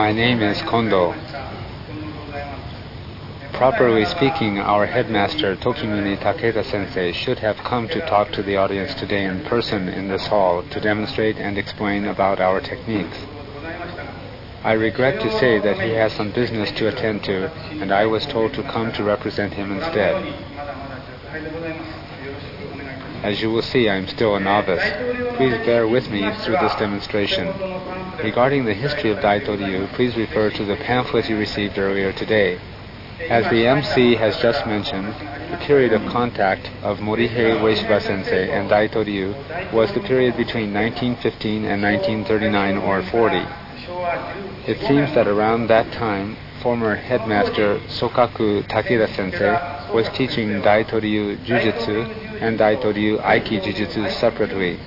My name is Kondo. Properly speaking, our headmaster, Tokimune Takeda-sensei, should have come to talk to the audience today in person in this hall to demonstrate and explain about our techniques. I regret to say that he has some business to attend to, and I was told to come to represent him instead. As you will see, I am still a novice. Please bear with me through this demonstration. Regarding the history of Daito-ryu, please refer to the pamphlet you received earlier today. As the MC has just mentioned, the period of contact of Morihei Ueshiba Sensei and Daito-ryu was the period between 1915 and 1939 or 40. It seems that around that time, former headmaster Sokaku Takeda Sensei was teaching Daito-ryu Jujutsu and Daito-ryu Aiki Jujutsu separately.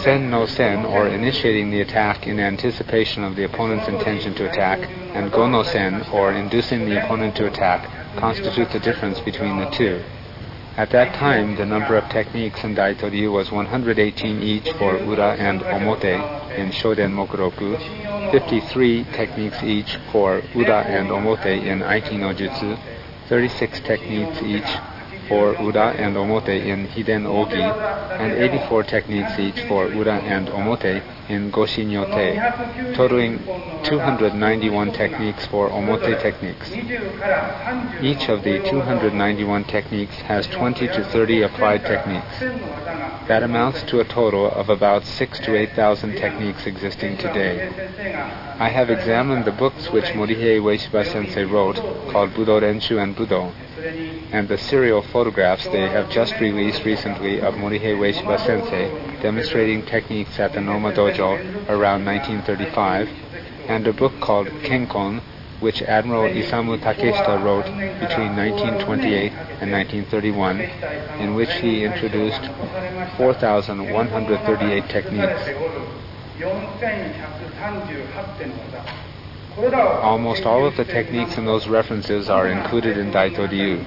Sen no sen, or initiating the attack in anticipation of the opponent's intention to attack, and go no sen, or inducing the opponent to attack, constitutes the difference between the two. At that time, the number of techniques in Daito-ryu was 118 each for Ura and Omote in Shoden Mokuroku, 53 techniques each for Ura and Omote in Aiki no Jutsu, 36 techniques each for Ura and Omote in Hiden Ogi, and 84 techniques each for Ura and Omote in Goshi Nyote, totaling 291 techniques for Omote techniques. Each of the 291 techniques has 20 to 30 applied techniques. That amounts to a total of about 6,000 to 8,000 techniques existing today. I have examined the books which Morihei Ueshiba Sensei wrote, called Budo Renshu and Budo, and the serial photographs they have just released recently of Morihei Ueshiba Sensei demonstrating techniques at the Noma Dojo around 1935, and a book called Kenkon, which Admiral Isamu Takeshita wrote between 1928 and 1931, in which he introduced 4,138 techniques. Almost all of the techniques in those references are included in Daito-ryu.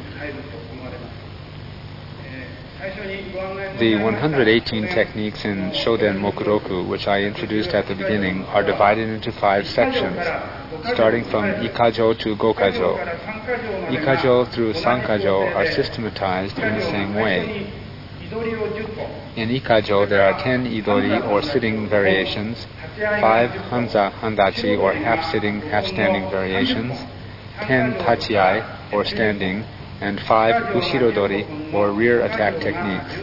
The 118 techniques in Shoden Mokuroku, which I introduced at the beginning, are divided into 5 sections, starting from Ikajo to Gokajo. Ikajo through Sankajo are systematized in the same way. In Ikajo, there are 10 idori or sitting variations, 5 hanza handachi or half-sitting, half-standing variations, 10 tachiai or standing, and 5 ushirodori or rear attack techniques.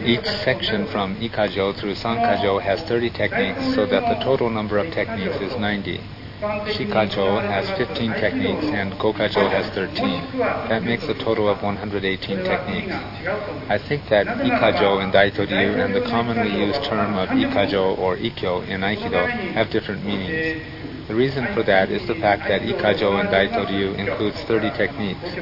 Each section from Ikajo through Sankajo has 30 techniques, so that the total number of techniques is 90. Shikajo has 15 techniques and Gokajo has 13. That makes a total of 118 techniques. I think that Ikajo in Daito-ryu and the commonly used term of Ikajo or Ikkyo in Aikido have different meanings. The reason for that is the fact that Ikajo in Daito-ryu includes 30 techniques.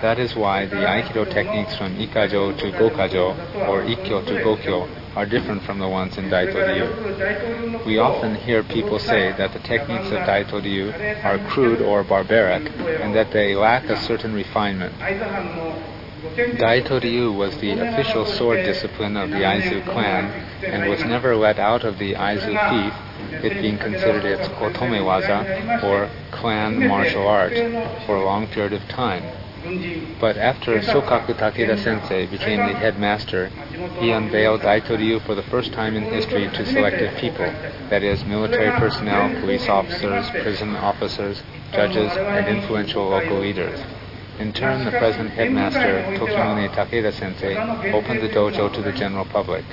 That is why the Aikido techniques from Ikajo to Gokajo or Ikkyo to Gokyo are different from the ones in Daito-ryu. We often hear people say that the techniques of Daito-ryu are crude or barbaric and that they lack a certain refinement. Daito-ryu was the official sword discipline of the Aizu clan and was never let out of the Aizu fief, it being considered its otome-waza, or clan martial art, for a long period of time. But after Sokaku Takeda Sensei became the headmaster, he unveiled Daito-ryu for the first time in history to selected people, that is, military personnel, police officers, prison officers, judges, and influential local leaders. In turn, the present headmaster, Tokimune Takeda Sensei, opened the dojo to the general public.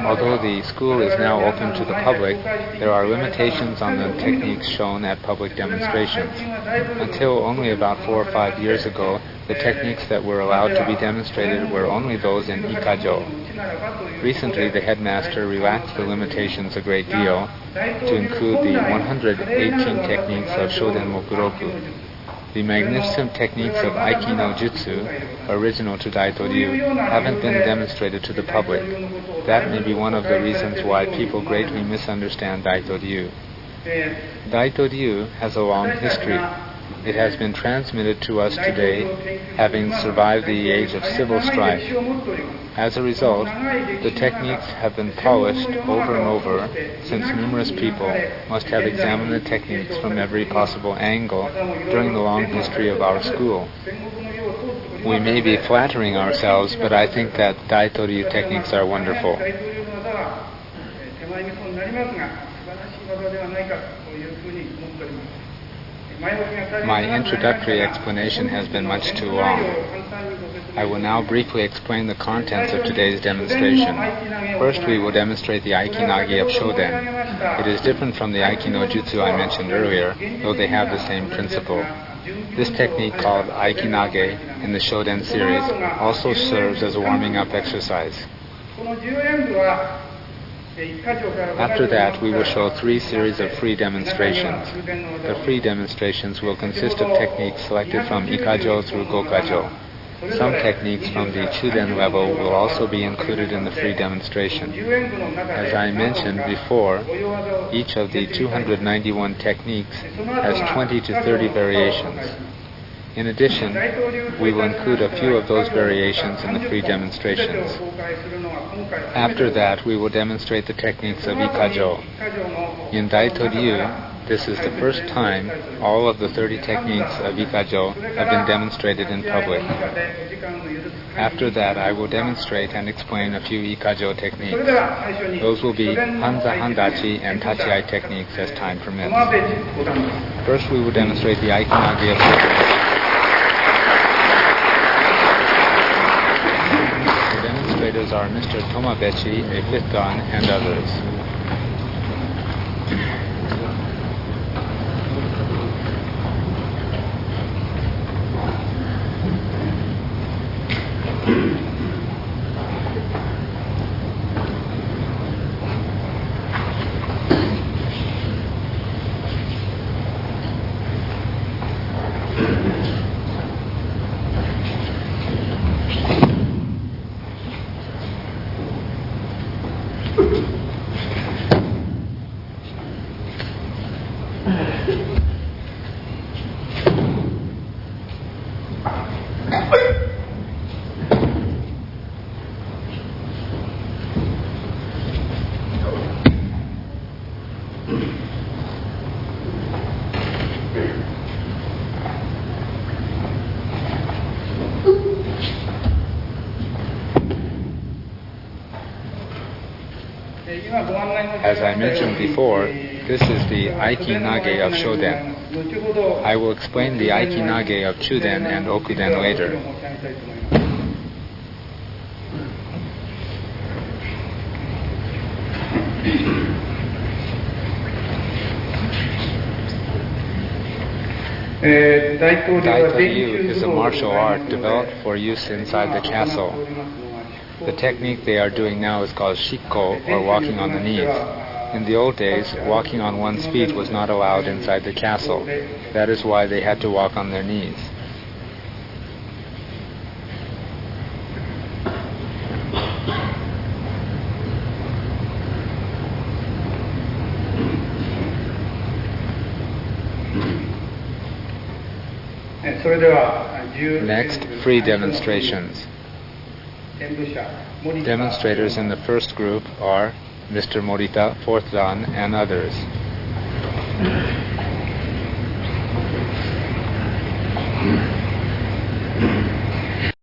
Although the school is now open to the public, there are limitations on the techniques shown at public demonstrations. Until only about 4 or 5 years ago, The techniques that were allowed to be demonstrated were only those in Ikajo. Recently, the headmaster relaxed the limitations a great deal to include the 118 techniques of Shoden Mokuroku. The magnificent techniques of Aiki no Jutsu, original to Daito-ryu, haven't been demonstrated to the public. That may be one of the reasons why people greatly misunderstand Daito-ryu. Daito-ryu has a long history. It has been transmitted to us today, having survived the age of civil strife. As a result, the techniques have been polished over and over, since numerous people must have examined the techniques from every possible angle during the long history of our school. We may be flattering ourselves, but I think that Daito-ryu techniques are wonderful. My introductory explanation has been much too long. I will now briefly explain the contents of today's demonstration. First, we will demonstrate the Aiki Nage of Shoden. It is different from the Aiki no Jutsu I mentioned earlier, though they have the same principle. This technique, called Aiki Nage in the Shoden series, also serves as a warming up exercise. After that, we will show 3 series of free demonstrations. The free demonstrations will consist of techniques selected from Ikajo through Gokajo. Some techniques from the Chuden level will also be included in the free demonstration. As I mentioned before, each of the 291 techniques has 20 to 30 variations. In addition, we will include a few of those variations in the free demonstrations. After that, we will demonstrate the techniques of Ikajo. In Daito-ryu, this is the first time all of the 30 techniques of Ikajo have been demonstrated in public. After that, I will demonstrate and explain a few Ikajo techniques. Those will be Hanza Handachi and Tachiai techniques as time permits. First, we will demonstrate the Aiki Nage of Shoden. Are Mr. Tomabechi, a 5th dan, and others. As I mentioned before, this is the Aiki Nage of Shoden. I will explain the Aiki Nage of Chuden and Okuden later. Daito-ryu is a martial art developed for use inside the castle. The technique they are doing now is called shikko, or walking on the knees. In the old days, walking on one's feet was not allowed inside the castle. That is why they had to walk on their knees. Next, free demonstrations. Demonstrators in the first group are Mr. Morita, 4th dan, and others.